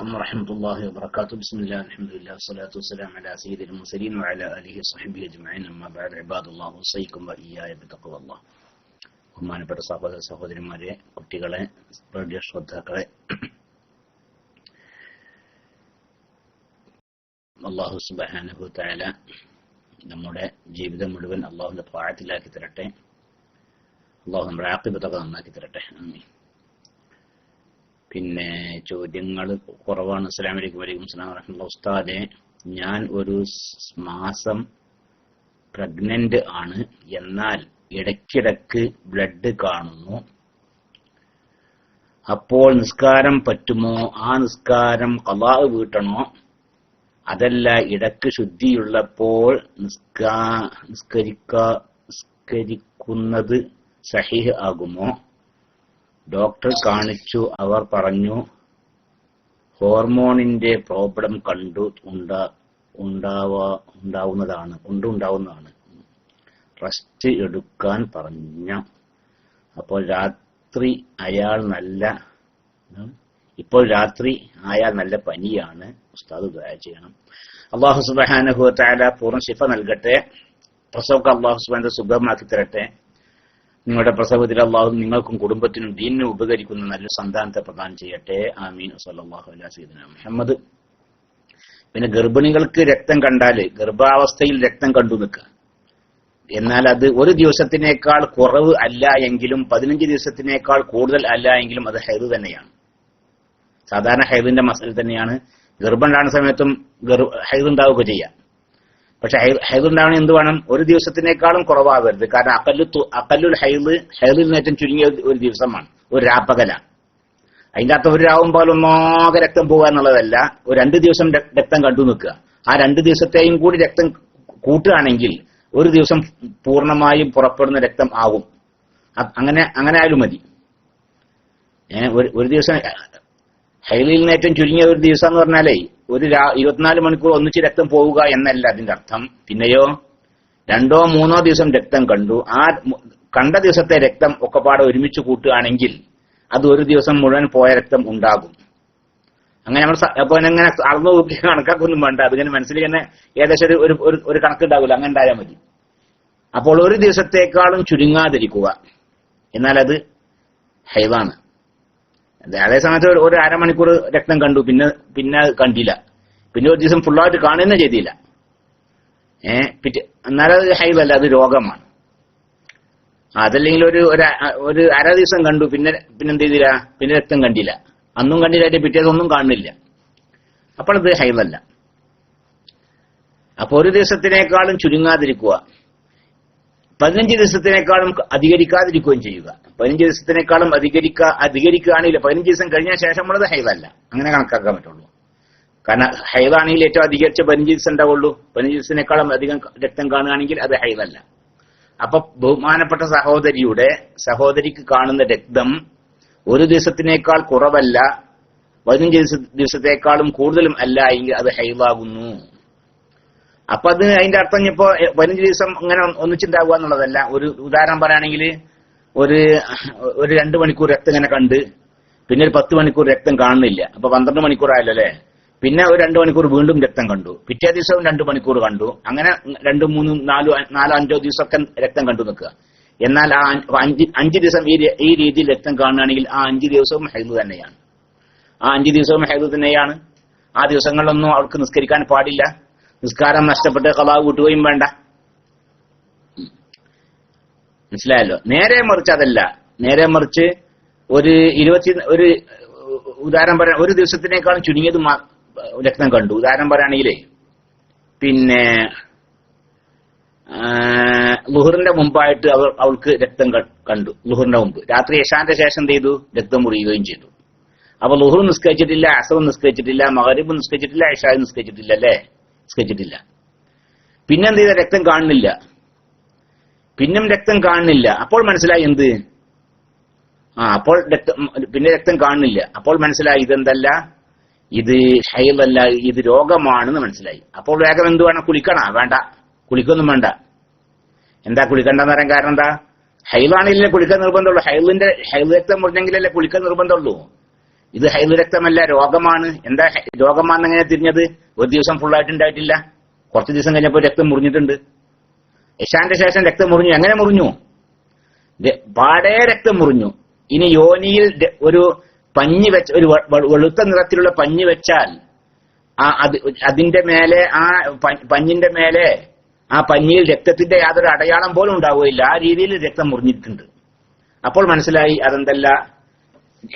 عليكم ورحمة الله وبركاته. بسم الله الحمد لله والصلاة والسلام على سيد المرسلين وعلى آله وصحبه أجمعين. أما بعد عباد الله أوصيكم وإياي بتقوى الله. ബഹുമാനപ്പെട്ട സഹോദരന്മാരെ, കുട്ടികളെ, ശ്രോതാക്കളെ, അല്ലാഹു സുബ്ഹാനഹു വ തആല നമ്മുടെ ജീവിതം മുഴുവൻ അല്ലാഹുവിന്റെ ത്വാഅത്തിലാക്കി തരട്ടെ. അല്ലാഹു നമ്മുടെ ആഖിബത്തൊക്കെ നന്നാക്കി തരട്ടെ. ആമീൻ. പിന്നെ ചോദ്യങ്ങൾ കുറവാണ്. അസ്സലാമു അലൈക്കും. വലൈക്കും സലാം വറഹ്മത്തുള്ളാഹി. ഉസ്താദെ, ഞാൻ ഒരു മാസം പ്രഗ്നന്റ് ആണ്, എന്നാൽ ഇടയ്ക്കിടയ്ക്ക് ബ്ലഡ് കാണുന്നു. അപ്പോൾ നിസ്കാരം പറ്റുമോ? ആ നിസ്കാരം ഖളാ വീട്ടണോ? അതല്ല ഇടയ്ക്ക് ശുദ്ധിയുള്ളപ്പോൾ നിസ്കരിക്കുന്നത് സഹീഹ് ആകുമോ? ഡോക്ടർ കാണിച്ചു, അവർ പറഞ്ഞു ഹോർമോണിന്റെ പ്രോബ്ലം ഉണ്ടാവുന്നതാണ്, റെസ്റ്റ് എടുക്കാൻ പറഞ്ഞ. അപ്പോൾ രാത്രി അയാൾ നല്ല പനിയാണ്. ഉസ്താദ് ദുആ ചെയ്യണം. അല്ലാഹു സുബ്ഹാനഹു വ തആല പൂർണ്ണ ശിഫ നൽകട്ടെ. പ്രസവമൊക്കെ അല്ലാഹു സുബ്ഹാനഹു സുഖമാക്കി തരട്ടെ. നിങ്ങളുടെ പ്രസവത്തിൽ അല്ലാഹു നിങ്ങൾക്കും കുടുംബത്തിനും ദീനിനും ഉപകരിക്കുന്ന നല്ല സന്താനത്തെ പ്രദാനം ചെയ്യട്ടെ. ആമീൻ. സല്ലല്ലാഹു അലൈഹി സയ്യിദിനാ മുഹമ്മദ്. പിന്നെ ഗർഭിണികൾക്ക് രക്തം കണ്ടാല് ഗർഭാവസ്ഥയിൽ രക്തം കണ്ടു നിൽക്കുക, എന്നാൽ അത് ഒരു ദിവസത്തിനേക്കാൾ കുറവ് അല്ല എങ്കിലും 15 ദിവസത്തിനേക്കാൾ കൂടുതൽ അല്ല എങ്കിലും അത് ഹൈദ് തന്നെയാണ്. സാധാരണ ഹൈദിന്റെ മസല തന്നെയാണ്. ഗർഭമുണ്ടാകുന്ന സമയത്തും ഹൈദ് ഉണ്ടാവുക ചെയ്യാം. പക്ഷെ ഹൈദ് ഉണ്ടാവണ എന്ത് വേണം? ഒരു ദിവസത്തിനേക്കാളും കുറവാകരുത്. കാരണം അക്കല്ലുൽ ഹൈദിൽ നേറ്റം ചുരുങ്ങിയ ഒരു ദിവസമാണ്, ഒരു രാപ്പകലാണ്. അതിൻ്റെ അകത്ത് ഒരു രാവും പോലൊന്നാകെ രക്തം പോകുക എന്നുള്ളതല്ല. ഒരു 2 ദിവസം രക്തം കണ്ടു നിൽക്കുക. ആ 2 ദിവസത്തെയും കൂടി രക്തം കൂട്ടുകയാണെങ്കിൽ ഒരു ദിവസം പൂർണ്ണമായും പുറപ്പെടുന്ന രക്തം ആവും. അങ്ങനെ ആയാലും മതി. ഒരു ദിവസം ഹൈലിൽ നേറ്റം ചുരുങ്ങിയ ഒരു ദിവസം എന്ന് പറഞ്ഞാലേ ഒരു 24 മണിക്കൂർ ഒന്നിച്ച് രക്തം പോവുക എന്നല്ല അതിന്റെ അർത്ഥം. പിന്നെയോ 2 or 3 ദിവസം രക്തം കണ്ടു. ആ കണ്ട ദിവസത്തെ രക്തം ഒക്കെപ്പാടെ ഒരുമിച്ച് കൂട്ടുകയാണെങ്കിൽ അത് ഒരു ദിവസം മുഴുവൻ പോയ രക്തം ഉണ്ടാകും. അങ്ങനെ നമ്മൾ അപ്പൊ അങ്ങനെ അളന്നു നോക്കി കണക്കാക്കൊന്നും വേണ്ട. അതിങ്ങനെ മനസ്സിൽ തന്നെ ഏകദേശം ഒരു കണക്കുണ്ടാവില്ല. അങ്ങനെ ഉണ്ടായാൽ മതി. അപ്പോൾ ഒരു ദിവസത്തേക്കാളും ചുരുങ്ങാതിരിക്കുക, എന്നാൽ അത് ഹൈദാണ്. അതേ സമയത്ത് ഒരു അരമണിക്കൂർ രക്തം കണ്ടു, പിന്നെ കണ്ടില്ല, പിന്നെ ഒരു ദിവസം ഫുള്ളായിട്ട് കാണുന്ന ചെയ്തില്ല, എന്നാലത് ഹൈദല്ല, അത് രോഗമാണ്. അതല്ലെങ്കിൽ ഒരു അര ദിവസം കണ്ടു, പിന്നെ എന്ത് ചെയ്തില്ല, പിന്നെ രക്തം കണ്ടില്ല, അന്നും കണ്ടില്ല, പിറ്റേതൊന്നും കാണുന്നില്ല, അപ്പോൾ അത് ഹൈദല്ല. അപ്പൊ ഒരു ദിവസത്തിനേക്കാളും ചുരുങ്ങാതിരിക്കുക, 15 ദിവസത്തിനേക്കാളും അധികരിക്കാതിരിക്കുകയും ചെയ്യുക. 15 ദിവസത്തിനേക്കാളും അധികരിക്കുകയാണെങ്കിൽ 15 ദിവസം കഴിഞ്ഞ ശേഷമുള്ളത് ഹൈദല്ല, അങ്ങനെ കണക്കാക്കാൻ പറ്റുള്ളൂ. കാരണം ഹൈദാണെങ്കിൽ ഏറ്റവും അധികരിച്ച 15 ദിവസം ഉണ്ടാവുള്ളൂ. 15 ദിവസത്തിനേക്കാളും അധികം രക്തം കാണുകയാണെങ്കിൽ അത് ഹൈദല്ല. അപ്പൊ ബഹുമാനപ്പെട്ട സഹോദരിക്ക് കാണുന്ന രക്തം ഒരു ദിവസത്തിനേക്കാൾ കുറവല്ല, 15 ദിവസത്തേക്കാളും കൂടുതലും അല്ല എങ്കിൽ അത് ഹൈദാകുന്നു. അപ്പൊ അത് അതിന്റെ അർത്ഥം ഇപ്പോ 15 ദിവസം ഇങ്ങനെ ഒന്നിച്ചുണ്ടാവുക എന്നുള്ളതല്ല. ഒരു ഉദാഹരണം പറയുകയാണെങ്കിൽ ഒരു 2 മണിക്കൂർ രക്തം ഇങ്ങനെ കണ്ട്, പിന്നെ ഒരു 10 മണിക്കൂർ രക്തം കാണുന്നില്ല, അപ്പൊ 12 മണിക്കൂർ ആയല്ലോ അല്ലെ. പിന്നെ ഒരു 2 മണിക്കൂർ വീണ്ടും രക്തം കണ്ടു, പിറ്റേ ദിവസവും 2 മണിക്കൂർ കണ്ടു, അങ്ങനെ 2, 3, 4, 5 ദിവസമൊക്കെ രക്തം കണ്ടു നിൽക്കുക. എന്നാൽ ആ 5 ദിവസം ഈ രീതിയിൽ രക്തം കാണുകയാണെങ്കിൽ ആ 5 ദിവസവും ഹൈദ് തന്നെയാണ്. ആ ദിവസങ്ങളിലൊന്നും അവർക്ക് നിസ്കരിക്കാൻ പാടില്ല. നിസ്കാരം നഷ്ടപ്പെട്ട് ഖളാ കൂട്ടുകയും വേണ്ട. മനസ്സിലായല്ലോ? നേരെ മറിച്ച് അതല്ല. നേരെ മറിച്ച് ഒരു ഉദാഹരണം പറയാൻ, ഒരു ദിവസത്തിനേക്കാളും ചുരുങ്ങിയത് രക്തം കണ്ടു. ഉദാഹരണം പറയുകയാണെങ്കിലേ, പിന്നെ ളുഹറിന്റെ മുമ്പായിട്ട് അവൾക്ക് രക്തം കണ്ടു. ളുഹറിന്റെ മുമ്പ് രാത്രി ഇശാന്റെ ശേഷം എന്ത് ചെയ്തു? രക്തം മുറിയുകയും ചെയ്തു. അപ്പൊ ളുഹർ നിസ്കരിച്ചിട്ടില്ല, അസർ നിസ്കരിച്ചിട്ടില്ല, മഗ്രിബ് നിസ്കരിച്ചിട്ടില്ല, ഇശാ നിസ്കരിച്ചിട്ടില്ല, അല്ലേ? നിസ്കരിച്ചിട്ടില്ല. പിന്നെന്ത് ചെയ്ത? രക്തം കാണുന്നില്ല. രക്തം കാണുന്നില്ല. അപ്പോൾ മനസ്സിലായി എന്ത്? അപ്പോൾ രക്തം കാണുന്നില്ല. അപ്പോൾ മനസ്സിലായി ഇതെന്തല്ല, ഇത് ഹൈദല്ല, ഇത് രോഗമാണെന്ന് മനസ്സിലായി. അപ്പോൾ വേഗം എന്ത് വേണം? കുളിക്കണ? വേണ്ട, കുളിക്കൊന്നും വേണ്ട. എന്താ കുളിക്കണ്ടെന്ന് പറയാൻ കാരണം എന്താ? ഹൈദാണില്ലേ കുളിക്കാൻ നിർബന്ധമുള്ളൂ. ഹൈദ് രക്തം മുറിഞ്ഞെങ്കിലല്ലേ കുളിക്കാൻ നിർബന്ധമുള്ളൂ. ഇത് ഹൈദ് രക്തമല്ല, രോഗമാണ്. എന്താ രോഗമാണെന്നെങ്ങനെ തിരിഞ്ഞത്? ഒരു ദിവസം ഫുള്ളായിട്ട് ഉണ്ടായിട്ടില്ല, കുറച്ച് ദിവസം കഴിഞ്ഞപ്പോൾ രക്തം മുറിഞ്ഞിട്ടുണ്ട്. ഇശാന്റെ ശേഷം രക്തം മുറിഞ്ഞു. എങ്ങനെ മുറിഞ്ഞു? പാടേ രക്തം മുറിഞ്ഞു. ഇനി യോനിയിൽ ഒരു പഞ്ഞി വെച്ച്, ഒരു വെളുത്ത നിറത്തിലുള്ള പഞ്ഞി വെച്ചാൽ അതിന്റെ മേലെ, ആ പഞ്ഞിന്റെ മേലെ, ആ പഞ്ഞിയിൽ രക്തത്തിന്റെ യാതൊരു അടയാളം പോലും ഉണ്ടാവുകയില്ല. ആ രീതിയിൽ രക്തം മുറിഞ്ഞിട്ടുണ്ട്. അപ്പോൾ മനസ്സിലായി അതെന്തല്ല,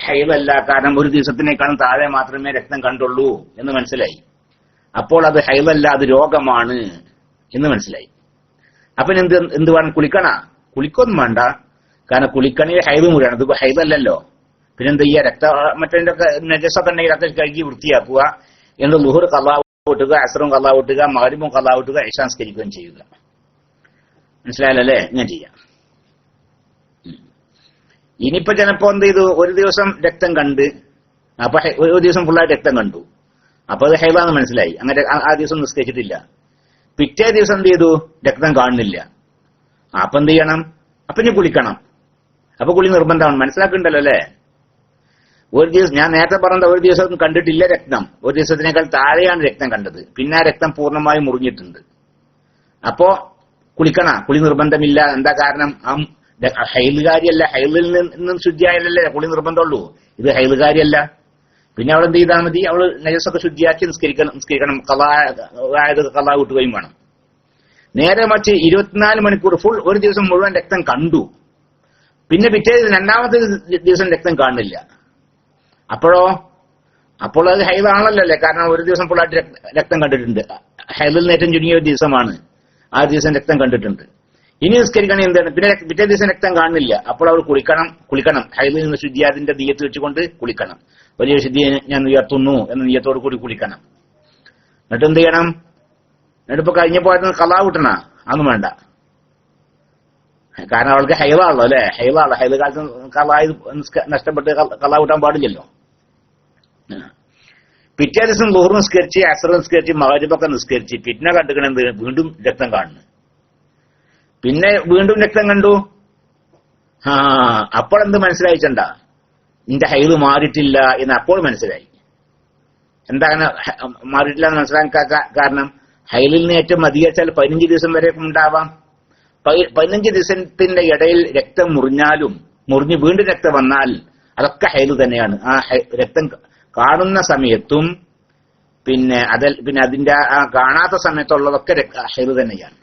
ഹൈദല്ല. കാരണം ഒരു ദിവസത്തിനേക്കാളും താഴെ മാത്രമേ രക്തം കണ്ടുള്ളൂ എന്ന് മനസ്സിലായി. അപ്പോൾ അത് ഹൈദല്ല, അത് രോഗമാണ് എന്ന് മനസ്സിലായി. അപ്പൊ എന്ത് വേണം? കുളിക്കൊന്നും വേണ്ട. കാരണം കുളിക്കണെങ്കിൽ ഹൈദ് മുറിയാണ്, ഇത് ഹൈദല്ലല്ലോ. പിന്നെന്ത് ചെയ്യുക? മറ്റേ നജസൊക്കെ ഉണ്ടെങ്കിൽ അതൊക്കെ കഴുകി വൃത്തിയാക്കുക. എന്ന് ളുഹർ ഖളാ കൂട്ടുക, അസ്റും ഖളാ കൂട്ടുക, മഗ്രിബും ഖളാ കൂട്ടുക, ഇശാ നിസ്കരിക്കുകയും ചെയ്യുക. മനസ്സിലായല്ലേ? ഇങ്ങനെ ചെയ്യാം. ഇനിയിപ്പോ ചിലപ്പോ എന്ത് ചെയ്തു? ഒരു ദിവസം രക്തം കണ്ട്, അപ്പൊ ഒരു ദിവസം ഫുള്ളായിട്ട് രക്തം കണ്ടു, അപ്പൊ അത് ഹൈദാന്ന് മനസ്സിലായി. അങ്ങനെ ആ ദിവസം നിസ്കരിച്ചിട്ടില്ല. പിറ്റേ ദിവസം എന്ത് ചെയ്തു? രക്തം കാണുന്നില്ല. അപ്പൊ എന്ത് ചെയ്യണം? അപ്പൊ ഇനി കുളിക്കണം. അപ്പൊ കുളി നിർബന്ധമാണ്. മനസ്സിലാക്കുന്നുണ്ടല്ലോ അല്ലേ? ഒരു ദിവസം ഞാൻ നേരത്തെ പറഞ്ഞ ഒരു ദിവസം കണ്ടിട്ടില്ല രക്തം, ഒരു ദിവസത്തിനേക്കാൾ താഴെയാണ് രക്തം കണ്ടത്. പിന്നെ ആ രക്തം പൂർണ്ണമായും മുറിഞ്ഞിട്ടുണ്ട്. അപ്പോ കുളി നിർബന്ധമില്ല. എന്താ കാരണം? ഹൈലുകാരിയല്ല, ഹൈലിൽ നിന്നും ശുദ്ധിയായാലല്ലേ കുളി നിർബന്ധമുള്ളൂ. ഇത് ഹൈലുകാരിയല്ല. പിന്നെ അവൾ എന്ത് ചെയ്താൽ മതി? അവൾ നജസൊക്കെ ശുദ്ധിയാക്കി നിസ്കരിക്കണം. ഖളാ കൂട്ടുകയും വേണം. നേരെ മറിച്ച് 24 മണിക്കൂർ ഫുൾ ഒരു ദിവസം മുഴുവൻ രക്തം കണ്ടു, പിന്നെ പിറ്റേ രണ്ടാമത്തെ ദിവസം രക്തം കാണുന്നില്ല. അപ്പോൾ അത് ഹൈദാണല്ലോ അല്ലേ? കാരണം ഒരു ദിവസം ഫുള്ളായിട്ട് രക്തം കണ്ടിട്ടുണ്ട്. ഹൈദിൽ നിന്ന് ഏറ്റവും ചുരുങ്ങിയ ഒരു ദിവസമാണ്, ആ ദിവസം രക്തം കണ്ടിട്ടുണ്ട്. ഇനി നിസ്കരിക്കണേ എന്താണ്? പിന്നെ പിറ്റേ ദിവസം രക്തം കാണുന്നില്ല. അപ്പോൾ അവൾ കുളിക്കണം. ഹൈദിൽ നിന്ന് ശുദ്ധിയാതിന്റെ നീയത്ത് വെച്ചുകൊണ്ട് കുളിക്കണം. വലിയ ശുദ്ധി ഞാൻ ഉയർത്തുന്നു എന്ന നീയത്തോട് കൂടി കുളിക്കണം. എന്നിട്ട് എന്ത് ചെയ്യണം? എന്നിട്ടിപ്പോ കഴിഞ്ഞപ്പോ ഖളാ കൂട്ടണ? അതൊന്നും വേണ്ട. കാരണം അവൾക്ക് ഹൈദാണല്ലോ അല്ലെ? ഹൈദ് കാലത്ത് നഷ്ടപ്പെട്ട് ഖളാ കൂട്ടാൻ പാടില്ലല്ലോ. പിറ്റേ ദിവസം ളുഹർ നിസ്കരിച്ച്, അസ്ർ നിസ്കരിച്ച്, മഗ്രിബൊക്കെ നിസ്കരിച്ച് പിന്നെ കണ്ടുകണെന്ത്? വീണ്ടും രക്തം കാണുന്നു. പിന്നെ വീണ്ടും രക്തം കണ്ടു. അപ്പോഴെന്ത് മനസ്സിലായിച്ചണ്ട? നിന്റെ ഹൈദ് മാറിയിട്ടില്ല എന്ന് അപ്പോൾ മനസ്സിലായി. എന്താണ് മാറിയിട്ടില്ല എന്ന് മനസ്സിലാക്കാൻ കാരണം? ഹൈദിൽ നിന്ന് ഏറ്റവും അധികരിച്ചാൽ 15 ദിവസം വരെ ഉണ്ടാവാം. 15 ദിവസത്തിന്റെ ഇടയിൽ രക്തം മുറിഞ്ഞ് വീണ്ടും രക്തം വന്നാൽ അതൊക്കെ ഹൈദ് തന്നെയാണ്. ആ രക്തം കാണുന്ന സമയത്തും പിന്നെ അതിന്റെ ആ കാണാത്ത സമയത്തുള്ളതൊക്കെ ഹൈദ് തന്നെയാണ്.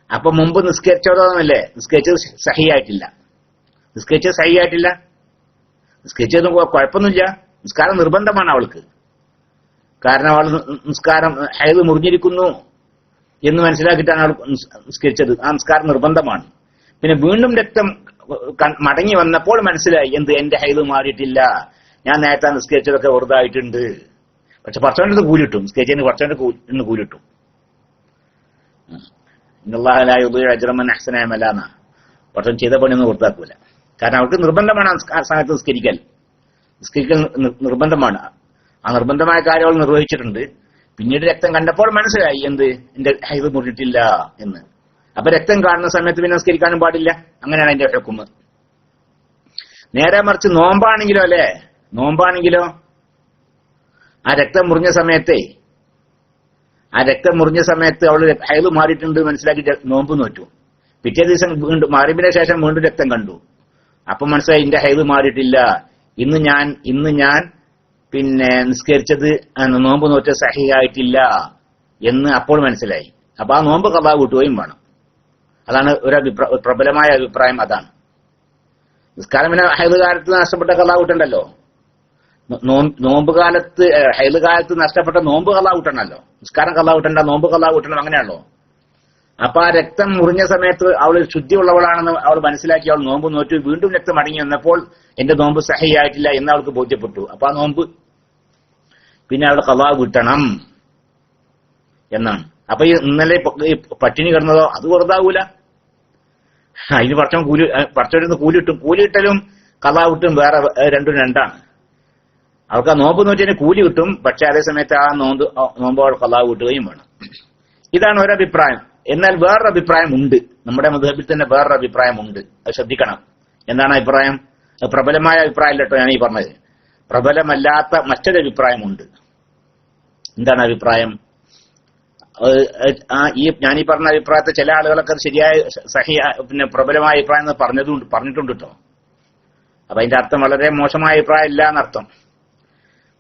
അപ്പൊ മുമ്പ് നിസ്കരിച്ചോന്നല്ലേ? നിസ്കരിച്ചത് സഹിയായിട്ടില്ല. നിസ്കരിച്ചത് കുഴപ്പമൊന്നുമില്ല. നിസ്കാരം നിർബന്ധമാണ് അവൾക്ക്. കാരണം അവൾ നിസ്കാരം ഹൈദ് മുറിഞ്ഞിരിക്കുന്നു എന്ന് മനസ്സിലാക്കിയിട്ടാണ് അവൾ നിസ്കരിച്ചത്. ആ നിസ്കാരം നിർബന്ധമാണ്. പിന്നെ വീണ്ടും രക്തം മടങ്ങി വന്നപ്പോൾ മനസ്സിലായി എന്റെ ഹൈദ് മാറിയിട്ടില്ല, ഞാൻ നേരത്തെ നിസ്കരിച്ചതൊക്കെ വെറുതായിട്ടുണ്ട്. പക്ഷെ കുറച്ചുകൊണ്ട് കൂലിട്ടും, നിസ്കരിച്ചതിന് കുറച്ചുകൊണ്ട് കൂലിട്ടും. പക്ഷെ ചെയ്ത പണിയൊന്നും വൃത്താക്കൂല. കാരണം അവർക്ക് നിർബന്ധമാണ് ആ സമയത്ത് നിസ്കരിക്കൽ നിർബന്ധമാണ്. ആ നിർബന്ധമായ കാര്യം അവൾ നിർവഹിച്ചിട്ടുണ്ട്. പിന്നീട് രക്തം കണ്ടപ്പോൾ മനസ്സിലായി എന്റെ ഹൈദ് മുറിഞ്ഞിട്ടില്ല എന്ന്. അപ്പൊ രക്തം കാണുന്ന സമയത്ത് പിന്നെ നിസ്കരിക്കാനും പാടില്ല. അങ്ങനെയാണ് അതിന്റെ ഹുക്മ്. നേരെ മറിച്ച് നോമ്പാണെങ്കിലോ ആ രക്തം മുറിഞ്ഞ സമയത്ത് അവള് ഹൈദ് മാറിയിട്ടുണ്ട് മനസ്സിലാക്കി നോമ്പ് നോറ്റു. പിറ്റേ ദിവസം വീണ്ടും മഗ്രിബിന് ശേഷം വീണ്ടും രക്തം കണ്ടു. അപ്പൊ മനസ്സിലായി എന്റെ ഹൈദ് മാറിയിട്ടില്ല, ഇന്ന് ഞാൻ പിന്നെ നിസ്കരിച്ചത് നോമ്പ് നോറ്റ സഹിയായിട്ടില്ല എന്ന് അപ്പോൾ മനസ്സിലായി. അപ്പൊ ആ നോമ്പ് ഖളാ കൂട്ടുകയും വേണം. അതാണ് ഒരു പ്രബലമായ അഭിപ്രായം. അതാണ് നിസ്കാരം. പിന്നെ ഹൈദ് കാലത്ത് നഷ്ടപ്പെട്ട ഖളാ കൂട്ടണ്ടല്ലോ. നോമ്പ് കാലത്ത് ഹൈദ് കാലത്ത് നഷ്ടപ്പെട്ട നോമ്പ് ഖളാ കൂട്ടണല്ലോ. നിസ്കാരം ഖളാ കൂട്ടണ്ട, നോമ്പ് ഖളാ കൂട്ടണം. അങ്ങനെയാണല്ലോ. അപ്പൊ ആ രക്തം മുറിഞ്ഞ സമയത്ത് അവൾ ശുദ്ധിയുള്ളവളാണെന്ന് അവൾ മനസ്സിലാക്കി അവൾ നോമ്പ് നോറ്റു. വീണ്ടും രക്തം മടങ്ങി വന്നപ്പോൾ എന്റെ നോമ്പ് സഹിയായിട്ടില്ല എന്ന് അവൾക്ക് ബോധ്യപ്പെട്ടു. അപ്പൊ ആ നോമ്പ് പിന്നെ അവൾ ഖളാ കൂട്ടണം എന്നാണ്. അപ്പൊ ഈ ഇന്നലെ പട്ടിണി കിടന്നതോ അത് വെറുതാവൂല. അതിന് പടച്ചോന് കൂലി കിട്ടലും ഖളാ കിട്ടും വേറെ രണ്ടാണ്. അവൾക്ക് ആ നോമ്പ് നോറ്റിന് കൂലി കിട്ടും. പക്ഷെ അതേ സമയത്ത് ആ നോമ്പ് അവൾ ഖളാ കൂട്ടുകയും വേണം. ഇതാണ് ഒരഭിപ്രായം. എന്നാൽ വേറൊരു അഭിപ്രായം ഉണ്ട്. നമ്മുടെ മദ്ഹബിൽ തന്നെ വേറൊരു അഭിപ്രായം ഉണ്ട്. അത് ശ്രദ്ധിക്കണം. എന്താണ് അഭിപ്രായം? അത് പ്രബലമായ അഭിപ്രായം കേട്ടോ ഞാൻ ഈ പറഞ്ഞത്. പ്രബലമല്ലാത്ത മറ്റൊരു അഭിപ്രായമുണ്ട്. എന്താണ് അഭിപ്രായം? ഞാനീ പറഞ്ഞ അഭിപ്രായത്തെ ചില ആളുകളൊക്കെ ശരിയായ പിന്നെ പ്രബലമായ അഭിപ്രായം എന്ന് പറഞ്ഞിട്ടുണ്ട് കേട്ടോ. അപ്പൊ അതിന്റെ അർത്ഥം വളരെ മോശമായ അഭിപ്രായം ഇല്ല എന്നർത്ഥം.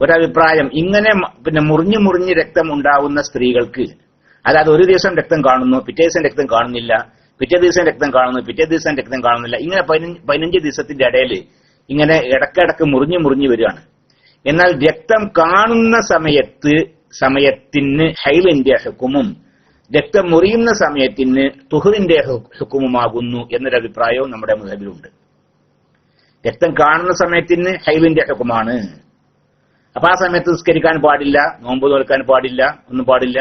ഒരഭിപ്രായം ഇങ്ങനെ പിന്നെ മുറിഞ്ഞു രക്തം ഉണ്ടാവുന്ന സ്ത്രീകൾക്ക്, അതായത് ഒരു ദിവസം രക്തം കാണുന്നു, പിറ്റേ ദിവസം രക്തം കാണുന്നില്ല, പിറ്റേ ദിവസം രക്തം കാണുന്നു, പിറ്റേ ദിവസം രക്തം കാണുന്നില്ല, ഇങ്ങനെ 15 ദിവസത്തിന്റെ ഇടയിൽ ഇങ്ങനെ ഇടക്കിടക്ക് മുറിഞ്ഞു വരികയാണ്. എന്നാൽ രക്തം കാണുന്ന സമയത്തിന് ഹൈലിന്റെ ഹുക്കുമും രക്തം മുറിയുന്ന സമയത്തിന് തുഹറിന്റെ ഹുക്കുമുമാകുന്നു എന്നൊരു അഭിപ്രായവും നമ്മുടെ മദ്ഹബിലുണ്ട്. രക്തം കാണുന്ന സമയത്തിന് ഹൈലിന്റെ ഹുക്കുമാണ്. അപ്പൊ ആ സമയത്ത് നിസ്കരിക്കാൻ പാടില്ല, നോമ്പ് നോൽക്കാൻ പാടില്ല, ഒന്നും പാടില്ല.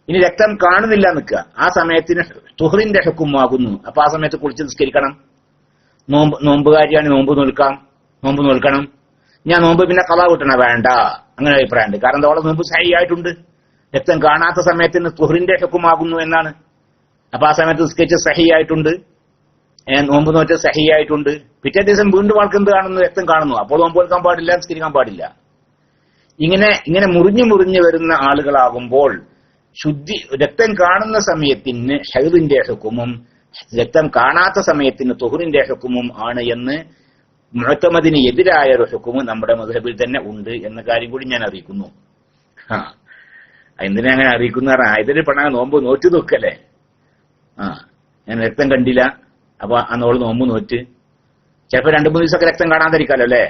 ഇനി രക്തം കാണുന്നില്ല നിൽക്കുക, ആ സമയത്തിന് തുഹറിന്റെ ഹുക്കുമാകുന്നു. അപ്പൊ ആ സമയത്ത് കുളിച്ച് നിസ്കരിക്കണം. നോമ്പുകാരിയാണ്, നോമ്പ് നോൽക്കണം. ഞാൻ നോമ്പ് പിന്നെ ഖളാ വീട്ടണ വേണ്ട, അങ്ങനെ അഭിപ്രായമുണ്ട്. കാരണം എന്താ, നോമ്പ് സഹിയായിട്ടുണ്ട്. രക്തം കാണാത്ത സമയത്തിന് തുഹറിന്റെ ഹുക്കുമാകുന്നു എന്നാണ്. അപ്പൊ ആ സമയത്ത് നിസ്കരിച്ച് സഹിയായിട്ടുണ്ട്, നോമ്പ് നോറ്റ് സഹിയായിട്ടുണ്ട്. പിറ്റേ ദിവസം വീണ്ടും ആൾക്ക് എന്ത് കാണുന്നു? രക്തം കാണുന്നു. അപ്പോൾ നോമ്പ് നോൽക്കാൻ പാടില്ല, നിസ്കരിക്കാൻ പാടില്ല. ഇങ്ങനെ മുറിഞ്ഞു വരുന്ന ആളുകളാകുമ്പോൾ രക്തം കാണുന്ന സമയത്തിന് ഹൈദിന്റെ ഹുക്കുമും രക്തം കാണാത്ത സമയത്തിന് തുഹറിന്റെ ഹുക്കുമും ആണ് എന്ന് മുഅ്തമദിന് എതിരായ ഒരു ഹുക്കുമ് നമ്മുടെ മദ്ഹബിൽ തന്നെ ഉണ്ട് എന്ന കാര്യം കൂടി ഞാൻ അറിയിക്കുന്നു. എന്തിനാ അങ്ങനെ അറിയിക്കുന്ന പറഞ്ഞാൽ, ഇതിന് പണ നോമ്പ് നോറ്റ് നോക്കല്ലേ. ഞാൻ രക്തം കണ്ടില്ല, അപ്പൊ അന്നോള് നോമ്പ് നോറ്റ്. ചിലപ്പോ 2-3 ദിവസമൊക്കെ രക്തം കാണാതിരിക്കാലോ അല്ലെ.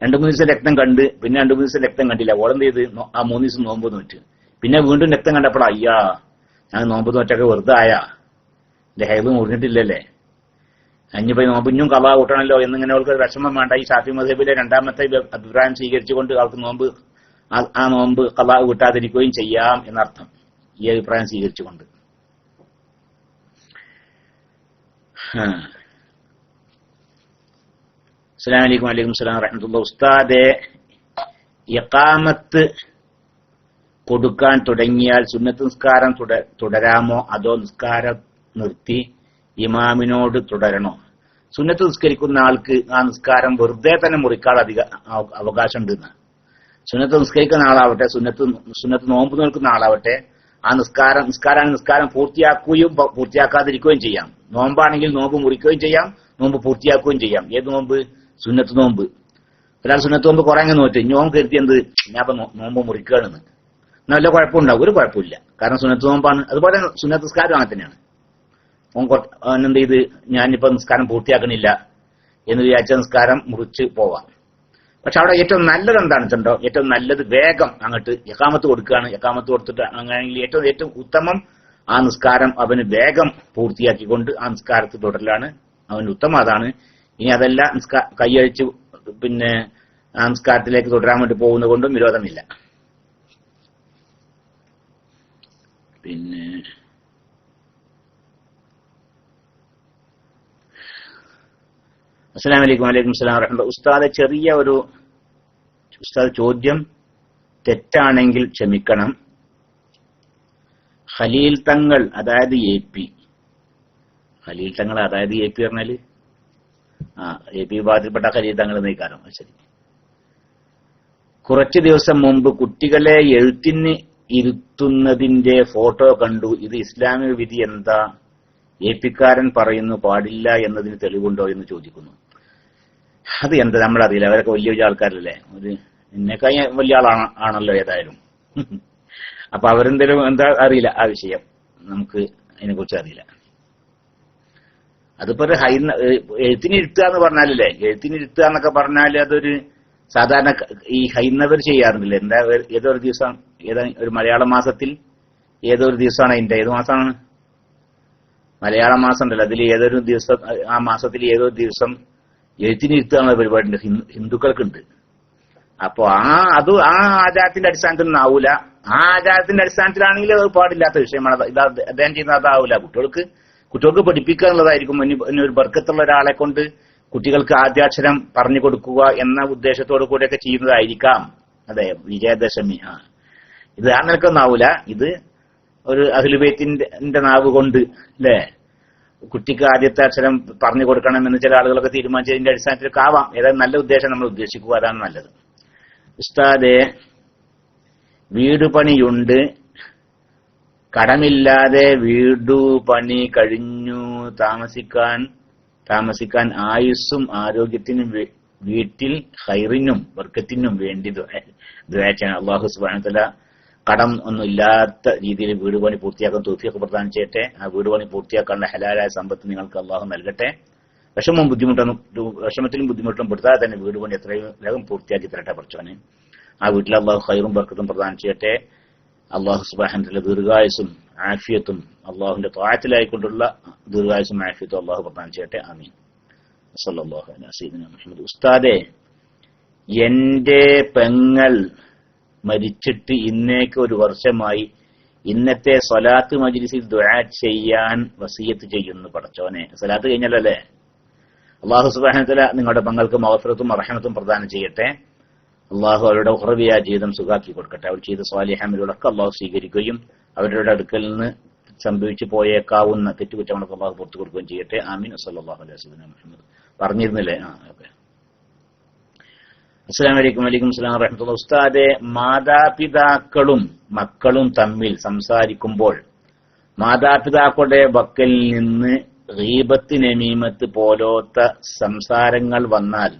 2-3 ദിവസം രക്തം കണ്ട് പിന്നെ 2-3 ദിവസം രക്തം കണ്ടില്ല. ഓളെന്ത് ചെയ്ത് ആ 3 ദിവസം നോമ്പ് നോറ്റ്. പിന്നെ വീണ്ടും രക്തം കണ്ടപ്പോൾ അയ്യാ, ഞാൻ നോമ്പ് നോറ്റൊക്കെ വെറുതെ ആയാ, എന്റെ ഹൈബ് മുറിഞ്ഞിട്ടില്ലല്ലേ, അഞ്ഞിപ്പോയി നോമ്പ് ഇഞ്ഞും ഖളാ കൂട്ടണല്ലോ എന്നിങ്ങനെ അവൾക്ക് വിഷമം വേണ്ട. ഈ ഷാഫി മദ്ഹബിലെ രണ്ടാമത്തെ അഭിപ്രായം സ്വീകരിച്ചുകൊണ്ട് അവൾക്ക് ആ നോമ്പ് ഖളാ കൂട്ടാതിരിക്കുകയും ചെയ്യാം എന്നർത്ഥം, ഈ അഭിപ്രായം സ്വീകരിച്ചുകൊണ്ട്. അസ്സലാമു അലൈക്കും. വഅലൈക്കും സലാം വറഹ്മത്തുള്ളാഹി. ഉസ്താദെ, ഇഖാമത്ത് കൊടുക്കാൻ തുടങ്ങിയാൽ സുന്നത്ത് നിസ്കാരം തുടരാമോ അതോ നിസ്കാരം നിർത്തി ഇമാമിനോട് തുടരണോ? സുന്നത്ത് നിസ്കരിക്കുന്ന ആൾക്ക് ആ നിസ്കാരം വെറുതെ തന്നെ മുറിക്കാൻ അവകാശം ഉണ്ടെന്ന്. സുന്നത്ത് നിസ്കരിക്കുന്ന ആളാവട്ടെ, സുന്നത്ത് നോമ്പ് നോൽക്കുന്ന ആളാവട്ടെ, ആ നിസ്കാരം പൂർത്തിയാക്കുകയും പൂർത്തിയാക്കാതിരിക്കുകയും ചെയ്യാം. നോമ്പാണെങ്കിൽ നോമ്പ് മുറിക്കുകയും ചെയ്യാം, നോമ്പ് പൂർത്തിയാക്കുകയും ചെയ്യാം. ഏത് നോമ്പ്? സുന്നത്ത് നോമ്പ്. ഒരാൾ സുന്നത്ത് നോമ്പ് കുറെ അങ്ങ് നോറ്റ് നോമ്പ് കരുതി എന്ത്, ഞാൻ നോമ്പ് മുറിക്കുകയാണെന്ന്, എന്നാൽ വല്ല കുഴപ്പമുണ്ടാവും? ഒരു കുഴപ്പമില്ല, കാരണം സുന്നത്ത് നോമ്പാണ്. അതുപോലെ സുന്നത്ത് നിസ്കാരം അങ്ങനെ തന്നെയാണ്. എന്ത് ചെയ്ത് ഞാനിപ്പോ നിസ്കാരം പൂർത്തിയാക്കണില്ല എന്ന് വിചാരിച്ച നിസ്കാരം മുറിച്ച് പോവാം. പക്ഷെ അവിടെ ഏറ്റവും നല്ലത് എന്താണെന്ന് വെച്ചിട്ടുണ്ടോ, ഏറ്റവും നല്ലത് വേഗം അങ്ങോട്ട് ഇഖാമത്ത് കൊടുക്കുകയാണ്. ഇഖാമത്ത് കൊടുത്തിട്ട് അങ്ങനെയെങ്കിൽ ഏറ്റവും ഉത്തമം ആ നിസ്കാരം അവന് വേഗം പൂർത്തിയാക്കിക്കൊണ്ട് ആ നിസ്കാരത്തിൽ തുടരലാണ് അവന് ഉത്തമം. അതാണ്. ഇനി അതല്ല കൈയഴിച്ച് പിന്നെ ആ നിസ്കാരത്തിലേക്ക് തുടരാൻ വേണ്ടി പോകുന്നത് കൊണ്ടും വിരോധമില്ല. പിന്നെ അസ്സലാമു അലൈക്കും. വഅലൈക്കും സലാം വറഹ്മത്തുള്ളാഹി. ഉസ്താദ് ചോദ്യം തെറ്റാണെങ്കിൽ ക്ഷമിക്കണം. ഖലീൽ തങ്ങൾ അതായത് എ പി പറഞ്ഞാല് എ പി വിഭാഗത്തിൽപ്പെട്ട ഖലീൽ തങ്ങൾ നയിക്കാനോ? ശരി. കുറച്ചു ദിവസം മുമ്പ് കുട്ടികളെ എഴുത്തിന് ഇരുത്തുന്നതിന്റെ ഫോട്ടോ കണ്ടു. ഇത് ഇസ്ലാമിക വിധി എന്താ? എ പിക്കാരൻ പറയുന്നു പാടില്ല എന്നതിന് തെളിവുണ്ടോ എന്ന് ചോദിക്കുന്നു. അത് എന്താ നമ്മളറിയില്ല, അവരൊക്കെ വലിയ വലിയ ആൾക്കാരല്ലേ, ഒരു എന്നെക്കായി വലിയ ആണല്ലോ ഏതായാലും. അപ്പൊ അവരെന്തെങ്കിലും എന്താ അറിയില്ല, ആ വിഷയം നമുക്ക് അതിനെ കുറിച്ച് അറിയില്ല. അതിപ്പോ എഴുത്തിനിരുത്തുക എന്ന് പറഞ്ഞാലല്ലേ, എഴുത്തിനിരുത്തുക എന്നൊക്കെ പറഞ്ഞാൽ അതൊരു സാധാരണ ഈ ഹൈന്ദവർ ചെയ്യാറുണ്ടല്ലേ. എന്താ ഏതോ ഒരു ദിവസം, ഒരു മലയാള മാസത്തിൽ ഏതോ ഒരു ദിവസമാണ് അതിന്റെ, ഏത് മാസമാണ്? മലയാള മാസം ഉണ്ടല്ലോ, അതിൽ ഏതൊരു ദിവസം, ആ മാസത്തിൽ ഏതോ ദിവസം എഴുത്തിനിരുത്തുക പരിപാടി ഹിന്ദുക്കൾക്കുണ്ട്. അപ്പൊ ആ ആചാരത്തിന്റെ അടിസ്ഥാനത്തിൽ ആവൂല. ആ ആചാരത്തിന്റെ അടിസ്ഥാനത്തിലാണെങ്കിൽ അത് പാടില്ലാത്ത വിഷയമാണ്. ഇത് അദ്ദേഹം ചെയ്യുന്നത് അതാവൂല. കുട്ടികൾക്ക് പഠിപ്പിക്കുക എന്നുള്ളതായിരിക്കും. ഒരു ബർക്കത്തുള്ള ഒരാളെ കൊണ്ട് കുട്ടികൾക്ക് ആദ്യാക്ഷരം പറഞ്ഞു കൊടുക്കുക എന്ന ഉദ്ദേശത്തോടു കൂടിയൊക്കെ ചെയ്യുന്നതായിരിക്കാം. അതെ, വിജയദശമി. ഇത് ആ നിലക്കൊന്നും ആവൂല. ഇത് ഒരു അഹ്ലുബൈത്തിന്റെ നാവ് കൊണ്ട് അല്ലേ കുട്ടിക്ക് ആദ്യത്തെ അക്ഷരം പറഞ്ഞു കൊടുക്കണമെന്ന് ചില ആളുകളൊക്കെ തീരുമാനിച്ചതിന്റെ അടിസ്ഥാനത്തിലൊക്കെ ആവാം. ഏതായാലും നല്ല ഉദ്ദേശം നമ്മൾ ഉദ്ദേശിക്കുക, അതാണ് നല്ലത്. ഉസ്താദെ, വീട് പണിയുണ്ട്, കടമില്ലാതെ വീടു പണി കഴിഞ്ഞു താമസിക്കാൻ ആയുസ്സും ആരോഗ്യത്തിനും വീട്ടിൽ ഖൈറിനും ബർക്കത്തിനും വേണ്ടി ദുആ ചെയ്യണം. അല്ലാഹു സുബ്ഹാനഹു വ തആല കടം ഒന്നും ഇല്ലാത്ത രീതിയിൽ വീട് പണി പൂർത്തിയാക്കാൻ തൗഫീഖ് പ്രദാനം ചെയ്യട്ടെ. ആ വീട് പണി പൂർത്തിയാക്കാനുള്ള ഹലാലായ സമ്പത്ത് നിങ്ങൾക്ക് അല്ലാഹു നൽകട്ടെ. വിഷമത്തിലും ബുദ്ധിമുട്ടും പെടുത്താതെ തന്നെ വീട് പണി എത്രയും വേഗം പൂർത്തിയാക്കി തരട്ടെ പടച്ചോനെ. ആ വീട്ടിൽ അല്ലാഹു ഖൈറും ബർക്കത്തും പ്രദാനം ചെയ്യട്ടെ. അല്ലാഹു സുബ്ഹാനഹു വ തആല ദീർഘായുസ്സും ആഫിയത്തും അല്ലാഹുവിന്റെ ത്വാഅത്തിലായിക്കൊണ്ടുള്ള ദീർഘായുസ്സും ആഫിയത്തും അല്ലാഹു പ്രദാനം ചെയ്യട്ടെ. ആമീൻ. സല്ലല്ലാഹു അലൈഹി സയ്യിദിനാ മുഹമ്മദ്. ഉസ്താദേ, എന്റെ പെങ്ങൾ മരിച്ചിട്ട് ഇന്നേക്ക് 1 വർഷമായി. ഇന്നത്തെ സ്വലാത്ത് മജ്ലിസിൽ ദുആ ചെയ്യാൻ വസിയത്ത് ചെയ്യുന്നു പടച്ചോനെ. സ്വലാത്ത് കഴിഞ്ഞല്ലോ അല്ലേ? അല്ലാഹു സുബ്ഹാനഹു വ തആല നിങ്ങളുടെ പെങ്ങൾക്ക് മഗ്ഫിറത്തും റഹ്മത്തും പ്രദാനം ചെയ്യട്ടെ. അല്ലാഹു അവരുടെ ഉഖ്റവിയായ ജീവിതം സുഖാക്കി കൊടുക്കട്ടെ. അവർ ചെയ്ത സ്വാലിഹ് അമലുകളൊക്കെ അല്ലാഹു സ്വീകരിക്കുകയും അവരുടെ അടുക്കൽ നിന്ന് സംഭവിച്ചു പോയേക്കാവുന്ന തെറ്റുകുറ്റങ്ങളൊക്കെ അല്ലാഹു പുറത്തു കൊടുക്കുകയും ചെയ്യട്ടെ. ആമീൻ. സല്ലല്ലാഹു അലൈഹി വസല്ലം. മുഹമ്മദ് പറഞ്ഞിരുന്നില്ലേ? ഓക്കെ. അസ്സലാമു അലൈക്കും. വലൈക്കും അസ്സലാം വറഹ്മത്തുള്ളാഹി. ഉസ്താദെ, മാതാപിതാക്കളും മക്കളും തമ്മിൽ സംസാരിക്കുമ്പോൾ മാതാപിതാക്കളുടെ വക്കൽ നിന്ന് ഗീബത്ത് നമീമത്ത് പോലത്തെ സംസാരങ്ങൾ വന്നാൽ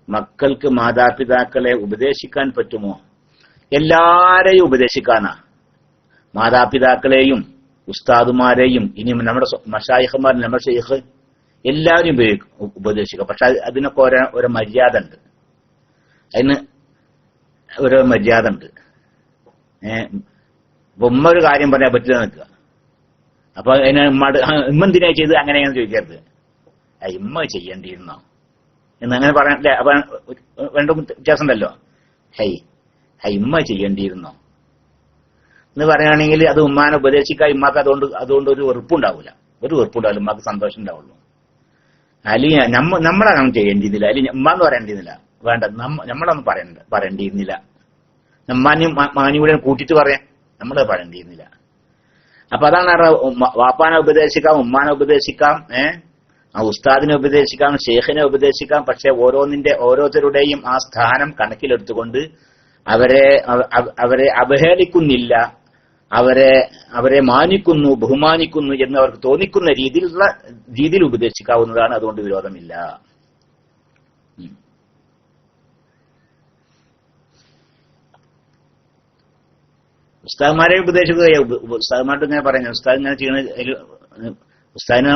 മക്കൾക്ക് മാതാപിതാക്കളെ ഉപദേശിക്കാൻ പറ്റുമോ? എല്ലാരെയും ഉപദേശിക്കാനാ. മാതാപിതാക്കളെയും ഉസ്താദുമാരെയും ഇനി നമ്മുടെ മശായിഖുമാർ, നമ്മുടെ ഷെയ്ഖ് എല്ലാവരും ഉപദേശിക്കാം. പക്ഷെ അതിനൊക്കെ ഓരോ മര്യാദ ഉണ്ട്. അതിന് ഓരോ മര്യാദ ഉണ്ട്. ഉമ്മ ഒരു കാര്യം പറയാൻ പറ്റില്ല നിൽക്കുക. അപ്പൊ അതിന് ഇമ്മ എന്തിനാ ചെയ്ത് അങ്ങനെ ചോദിക്കരുത്. ഇമ്മ ചെയ്യേണ്ടിയിരുന്നോ എന്നങ്ങനെ പറയാനില്ല. അപ്പൊ രണ്ടും വ്യത്യാസം ഉണ്ടല്ലോ. ഇമ്മ ചെയ്യേണ്ടിയിരുന്നോ എന്ന് പറയുകയാണെങ്കിൽ അത് ഉമ്മാനെ ഉപദേശിക്കാൻ ഇമ്മാക്ക് അതുകൊണ്ട് ഒരു വെറുപ്പുണ്ടാവില്ല. ഉമ്മാക്ക് സന്തോഷം ഉണ്ടാവുള്ളൂ. അല്ലെങ്കിൽ നമ്മളങ്ങനെ ചെയ്യേണ്ടിയിരുന്നില്ല, അല്ലെങ്കിൽ ഉമ്മാന്ന് പറയേണ്ടിയിരുന്നില്ല. വേണ്ട, നമ്മളൊന്നും പറയേണ്ടിയിരുന്നില്ല. ഉമ്മാനും മാനിയുടെ കൂട്ടിട്ട് പറയാൻ നമ്മള് പറയേണ്ടിയിരുന്നില്ല. അപ്പൊ അതാണ് വാപ്പാനെ ഉപദേശിക്കാം, ഉമ്മാനെ ഉപദേശിക്കാം, ആ ഉസ്താദിനെ ഉപദേശിക്കാം, ഷെയ്ഖിനെ ഉപദേശിക്കാം. പക്ഷെ ഓരോരുത്തരുടെയും ആ സ്ഥാനം കണക്കിലെടുത്തുകൊണ്ട് അവരെ അവഹേളിക്കുന്നില്ല, അവരെ മാനിക്കുന്നു, ബഹുമാനിക്കുന്നു എന്ന് അവർക്ക് തോന്നിക്കുന്ന രീതിയിൽ ഉപദേശിക്കാവുന്നതാണ്. അതുകൊണ്ട് വിരോധമില്ല. ഉസ്താദ്മാരെ ഉപദേശിക്കുകയോ ഉസ്താദ്മാരോട് ഇങ്ങനെ പറയുന്നത് ഉസ്താദ് ഇങ്ങനെ ചെയ്യണ ഉസ്താദിനെ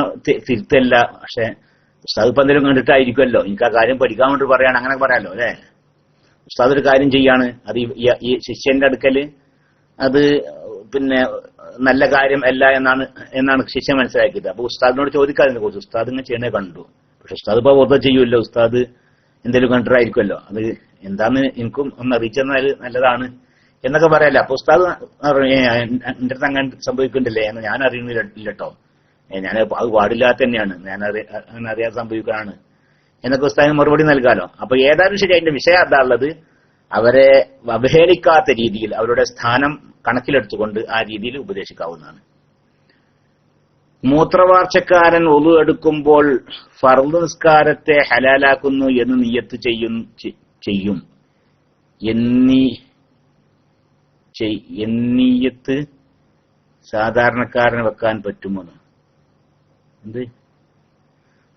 തിരുത്തല്ല. പക്ഷെ ഉസ്താദ് ഇപ്പൊ എന്തെങ്കിലും കണ്ടിട്ടായിരിക്കുമല്ലോ എനിക്ക് ആ കാര്യം പഠിക്കാൻ വേണ്ടി പറയാണ്, അങ്ങനെ പറയാലോ അല്ലെ? ഉസ്താദ് ഒരു കാര്യം ചെയ്യാണ്, അത് ഈ ശിഷ്യന്റെ അടുക്കല് അത് പിന്നെ നല്ല കാര്യം അല്ല എന്നാണ് ശിഷ്യ മനസ്സിലാക്കിയത്. അപ്പൊ ഉസ്താദിനോട് ചോദിക്കാതിനെ കുറിച്ച് ഉസ്താദ് ഇങ്ങനെ ചെയ്യണേ കണ്ടു. പക്ഷെ ഉസ്താദ് ഇപ്പൊ വെറുതെ ചെയ്യുമല്ലോ, ഉസ്താദ് എന്തെങ്കിലും കണ്ടിട്ടായിരിക്കുമല്ലോ, അത് എന്താന്ന് എനിക്കും ഒന്ന് അറിയിച്ചെന്നാൽ നല്ലതാണ് എന്നൊക്കെ പറയാല്ലേ. അപ്പൊ ഉസ്താദ് എന്റെ അടുത്ത് അങ്ങനെ സംഭവിക്കണ്ടില്ലേ എന്ന് ഞാൻ അറിയുന്നില്ലട്ടോ, ഞാൻ അത് പാടില്ലാത്ത തന്നെയാണ്, ഞാൻ അങ്ങനെ അറിയാതെ സംഭവിക്കാനാണ് എന്നൊക്കെ ഉസ്താദിന് മറുപടി നൽകാലോ. അപ്പൊ ഏതായാലും ശരി, അതിന്റെ വിഷയം അതാ ഉള്ളത്. അവരെ അവഹേളിക്കാത്ത രീതിയിൽ അവരുടെ സ്ഥാനം കണക്കിലെടുത്തുകൊണ്ട് ആ രീതിയിൽ ഉപദേശിക്കാവുന്നതാണ്. മൂത്രവാർച്ചക്കാരൻ ഒളു എടുക്കുമ്പോൾ ഫർദ് നിസ്കാരത്തെ ഹലാലാക്കുന്നു എന്ന് നിയ്യത്ത് ചെയ്യും എന്നീയത്ത് സാധാരണക്കാരന് വെക്കാൻ പറ്റുമോ? എന്ത്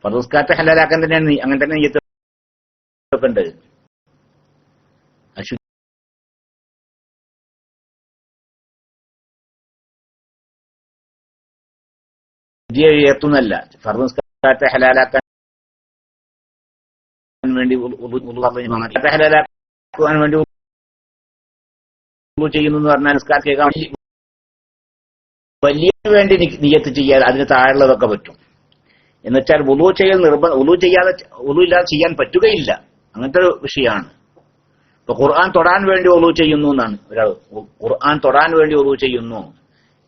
ഫർദ് നിസ്കാരത്തെ ഹലാലാക്കാൻ തന്നെയാണ് അങ്ങനെ തന്നെ നിയ്യത്ത് വെക്കേണ്ടത്. ഉയർത്തുന്നല്ല, ഫർദ് നിസ്കാരത്തെ ഹലാലാക്കാൻ വേണ്ടി ഹലാലാക്കാൻ വേണ്ടി ചെയ്യുന്നു എന്ന് പറഞ്ഞാൽ നിസ്കാരം കേൾക്കാൻ വലിയ വേണ്ടി നിയ്യത്ത് ചെയ്യാൻ അതിന് താഴെയുള്ളതൊക്കെ പറ്റും. എന്നുവെച്ചാൽ വുളു ചെയ്യൽ വുളു ഇല്ലാതെ ചെയ്യാൻ പറ്റുകയില്ല, അങ്ങനത്തെ ഒരു വിഷയമാണ്. ഇപ്പൊ ഖുർആൻ തൊടാൻ വേണ്ടി വുളു ചെയ്യുന്നു എന്നാണ് ഒരാൾ, ഖുർആൻ തൊടാൻ വേണ്ടി വുളു ചെയ്യുന്നു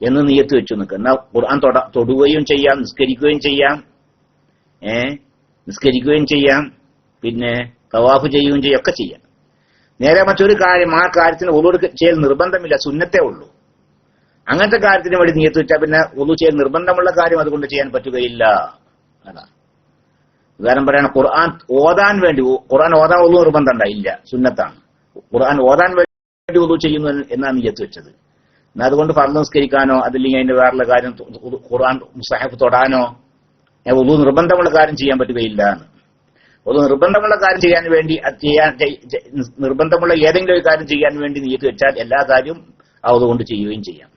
എന്ന് നിയ്യത്ത് വെച്ചു നിൽക്കുക. എന്നാൽ ഖുർആൻ തൊടുകയും ചെയ്യാം, നിസ്കരിക്കുകയും ചെയ്യാം, പിന്നെ തവാഫ് ചെയ്യുകയും ചെയ്യും, ഒക്കെ ചെയ്യാം. നേരെ മറ്റൊരു കാര്യം, ആ കാര്യത്തിന് വുളു ചെയ്യൽ നിർബന്ധമില്ല, സുന്നത്തേ ഉള്ളൂ. അങ്ങനത്തെ കാര്യത്തിന് വേണ്ടി നിയത്ത് വെച്ചാൽ പിന്നെ വുളു ചെയ്യാൻ നിർബന്ധമുള്ള കാര്യം അതുകൊണ്ട് ചെയ്യാൻ പറ്റുകയില്ല. അതാ ഉദാഹരണം പറയണം, ഖുർആൻ ഓതാൻ വേണ്ടി, ഖുർആൻ ഓതാൻ വുളു നിർബന്ധം ഉണ്ടായില്ല, സുന്നത്താണ്. ഖുർആൻ ഓതാൻ വേണ്ടി വുളു ചെയ്യുന്നു എന്നാണ് നിയത്ത് വെച്ചത്. എന്നാൽ അതുകൊണ്ട് ഫർള് നിസ്കരിക്കാനോ അതില്ലെങ്കിൽ അതിന്റെ വേറുള്ള കാര്യം ഖുർആൻ മുസ്ഹഫ് തൊടാനോ വുളു നിർബന്ധമുള്ള കാര്യം ചെയ്യാൻ പറ്റുകയില്ല. വുളു നിർബന്ധമുള്ള കാര്യം ചെയ്യാൻ വേണ്ടി നിർബന്ധമുള്ള ഏതെങ്കിലും ഒരു കാര്യം ചെയ്യാൻ വേണ്ടി നിയത്ത് വെച്ചാൽ എല്ലാ കാര്യവും അതുകൊണ്ട് ചെയ്യുകയും ചെയ്യാം.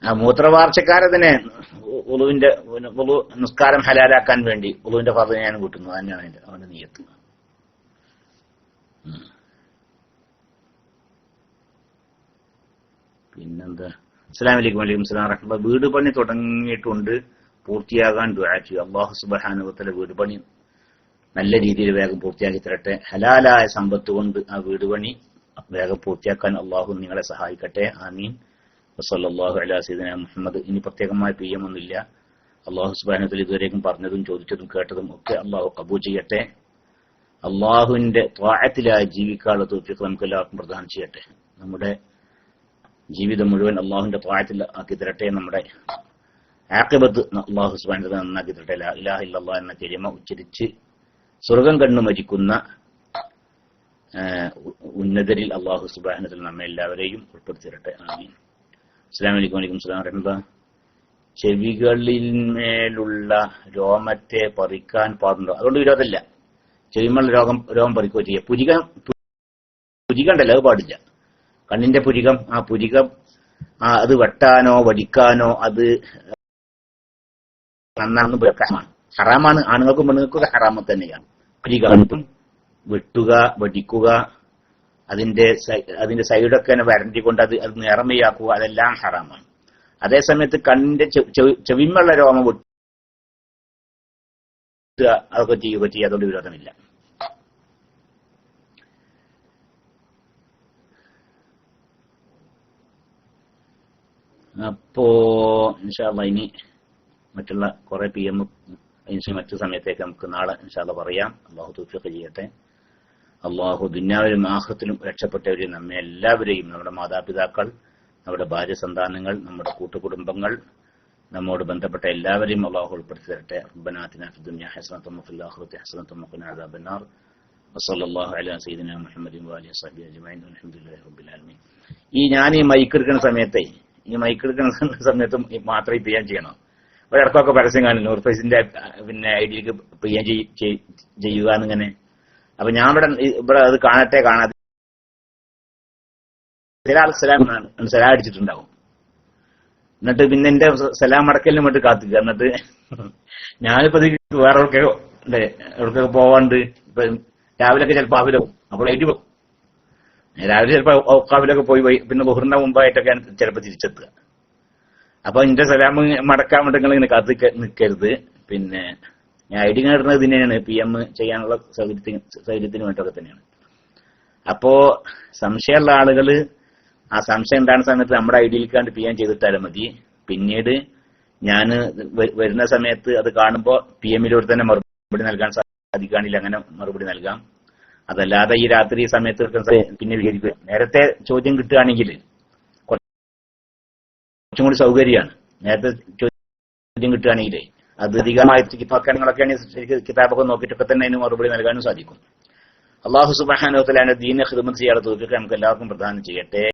ആ മൂത്രവാർച്ചക്കാരതിനെ വുളുവിന്റെ വുളു നിസ്കാരം ഹലാലാക്കാൻ വേണ്ടി വുളുവിന്റെ ഫർള് ഞാൻ കൂട്ടുന്നു, തന്നെയാണ് അവന്റെ നിയത്ത്. പിന്നെന്താ? അസ്സലാമു അലൈക്കും. വലൈക്കും സലാം വറഹ്മത്തുള്ളാഹി. വീട് പണി തുടങ്ങിയിട്ടുണ്ട്, പൂർത്തിയാകാൻ ദുആ ചെയ്യുക. അല്ലാഹു സുബ്ഹാനഹു വ തആല വീട് പണി നല്ല രീതിയിൽ വേഗം പൂർത്തിയാക്കി തരട്ടെ. ഹലാലായ സമ്പത്ത് കൊണ്ട് ആ വീട് പണി വേഗം പൂർത്തിയാക്കാൻ അല്ലാഹു നിങ്ങളെ സഹായിക്കട്ടെ. ആമീൻ. വസല്ലല്ലാഹു അലാ സയ്യിദിനാ മുഹമ്മദ്. ഇനി പ്രത്യേകമായ പിയം ഒന്നുമില്ല. അല്ലാഹു സുബ്ഹാനഹു വ തആല ഇതുവരേക്കും പറഞ്ഞതും ചോദിച്ചതും കേട്ടതും ഒക്കെ അല്ലാഹു ഖബൂൽ ചെയ്യട്ടെ. അല്ലാഹുവിന്റെ ത്വാഅത്തിലായി ജീവിക്കാനുള്ള തൗഫീഖ് നമുക്ക് എല്ലാവർക്കും പ്രദാനം ചെയ്യട്ടെ. നമ്മുടെ ജീവിതം മുഴുവൻ അള്ളാഹുവിന്റെ ത്വാഅത്തിൽ ആക്കി തരട്ടെ. നമ്മുടെ ആഖിബത്ത് അല്ലാഹു സുബ്ഹാനഹു വ തആല നന്നാക്കി തരട്ടെ. ലാ ഇലാഹ ഇല്ലല്ലാഹ് എന്ന കലിമ ഉച്ചരിച്ച് സ്വർഗം കണ്ടു മരിക്കുന്ന ഉന്നതരിൽ അല്ലാഹു സുബ്ഹാനഹു വ തആല നമ്മെ എല്ലാവരെയും ഉൾപ്പെടുത്തി തരട്ടെ. ആമീൻ. അസ്സലാമു അലൈക്കും. വലൈക്കും സലാം വറഹ്മത്തുള്ളാഹി. ചെവികളിന്മേലുള്ള രോമത്തെ പറിക്കാൻ പാടുണ്ടോ? അതുകൊണ്ട് വിരോധമില്ല. ചെവിമേലുള്ള രോമം പറിക്കുകയോ ചെയ്യാം. പുരികണ്ടല്ലോ, അത് പാടില്ല. കണ്ണിന്റെ പുരികം, ആ പുരികം അത് വെട്ടാനോ വടിക്കാനോ അത് നന്നാണെന്ന് ഹറാമാണ്. ആണുങ്ങൾക്കും പെണ്ണുങ്ങൾക്കും ഹറാമ തന്നെയാണ്. പുരികം വെട്ടുക, വടിക്കുക, അതിന്റെ സൈഡൊക്കെ വരണ്ടിക്കൊണ്ട് അത് നിറമയാക്കുക, അതെല്ലാം ഹറാമാണ്. അതേസമയത്ത് കണ്ണിന്റെ ചെവിമുള്ള രോമം വെട്ടുക അതൊക്കെ ചെയ്യുക അതുകൊണ്ട് വിരോധമില്ല. അപ്പോ ഇൻഷാ അല്ലാഹ് ഇനി മറ്റുള്ള കുറെ PM മറ്റു സമയത്തേക്ക് നമുക്ക് നാളെ ഇൻഷാ അല്ലാഹ് പറയാം. അല്ലാഹു തൗഫീഖ് ചെയ്യട്ടെ. അല്ലാഹു ദുനിയാവിലും ആഖിറത്തിലും രക്ഷപ്പെട്ടവരെയും നമ്മെ എല്ലാവരെയും, നമ്മുടെ മാതാപിതാക്കൾ, നമ്മുടെ ഭാര്യ സന്താനങ്ങൾ, നമ്മുടെ കൂട്ടുകുടുംബങ്ങൾ, നമ്മോട് ബന്ധപ്പെട്ട എല്ലാവരെയും അല്ലാഹു ഉൾപ്പെടുത്തി തരട്ടെ. റബ്ബനാ ആതിനാ ഫിദ് ദുനിയാ ഹസനത്തും വഫിൽ ആഖിറതി ഹസനത്തും വഖിനാ അദാബന്നാർ. വസല്ലല്ലാഹു അലാ സയ്യിദിനാ മുഹമ്മദിൻ വഅലിഹി വസഹ്ബിഹി അജ്മഈൻ. അൽഹംദുലില്ലാഹി റബ്ബിൽ ആലമീൻ. ഞാൻ ഈ മൈക്ക് എടുക്കുന്ന സമയത്ത് മാത്രമേ പിയാൻ ചെയ്യണം. ഒരിടത്തൊക്കെ പരസ്യം കാണും, നൂർ ഫൈസിന്റെ പിന്നെ ഐഡിയിലേക്ക് പിയാൻ ചെയ്യുക എന്നിങ്ങനെ. അപ്പൊ ഞാൻ ഇവിടെ അത് കാണാതെ ചില സലാം അടിച്ചിട്ടുണ്ടാവും. എന്നിട്ട് പിന്നെ എന്റെ സലാം അടക്കലിന് വേണ്ടി കാത്തുക. എന്നിട്ട് ഞാനിപ്പോ വേറെ എവിടേക്കൊക്കെ പോവാണ്ട് ഇപ്പൊ രാവിലെയൊക്കെ ചിലപ്പോ ആവിലാവും. അപ്പോൾ രാവിലെ ചിലപ്പോ ഔക്കാവിലൊക്കെ പോയി പിന്നെ ബുഹറിന്റെ മുമ്പായിട്ടൊക്കെ ചിലപ്പോ തിരിച്ചെത്തുക. അപ്പൊ എന്റെ സലാം മടക്കാൻ വേണ്ടി നിങ്ങൾ ഇങ്ങനെ കാത്ത് നിൽക്കരുത്. പിന്നെ ഞാൻ ഐഡി ഇടുന്നത് തന്നെയാണ് PM ചെയ്യാനുള്ള സൗകര്യത്തിന് വേണ്ടിയൊക്കെ തന്നെയാണ്. അപ്പോ സംശയമുള്ള ആളുകള് ആ സംശയം ഉണ്ടാകുന്ന സമയത്ത് നമ്മുടെ ഐഡിയിലേക്കാണ്ട് PM ചെയ്തിട്ടാലും മതി. പിന്നീട് ഞാൻ വരുന്ന സമയത്ത് അത് കാണുമ്പോ PMലൂടെ തന്നെ മറുപടി നൽകാൻ സാധിക്കുകയാണെങ്കിൽ അങ്ങനെ മറുപടി നൽകാം. അതല്ലാതെ ഈ രാത്രി സമയത്ത് പിന്നെ വിചാരിക്കുക. നേരത്തെ ചോദ്യം കിട്ടുകയാണെങ്കിൽ കുറച്ചും കൂടി സൗകര്യമാണ്. നേരത്തെ ചോദ്യം കിട്ടുകയാണെങ്കിൽ അത് അധികമായി കിതാബുകളൊക്കെ ശരിക്കും കിതാബൊക്കെ നോക്കിയിട്ടൊക്കെ തന്നെ അതിന് മറുപടി നൽകാനും സാധിക്കും. അല്ലാഹു സുബ്ഹാനഹു വ തആല ദീനിനെ ഖിദ്മത്ത് ചെയ്യാനുള്ള തൗഫീഖ് നമുക്ക് എല്ലാവർക്കും പ്രദാനം ചെയ്യട്ടെ.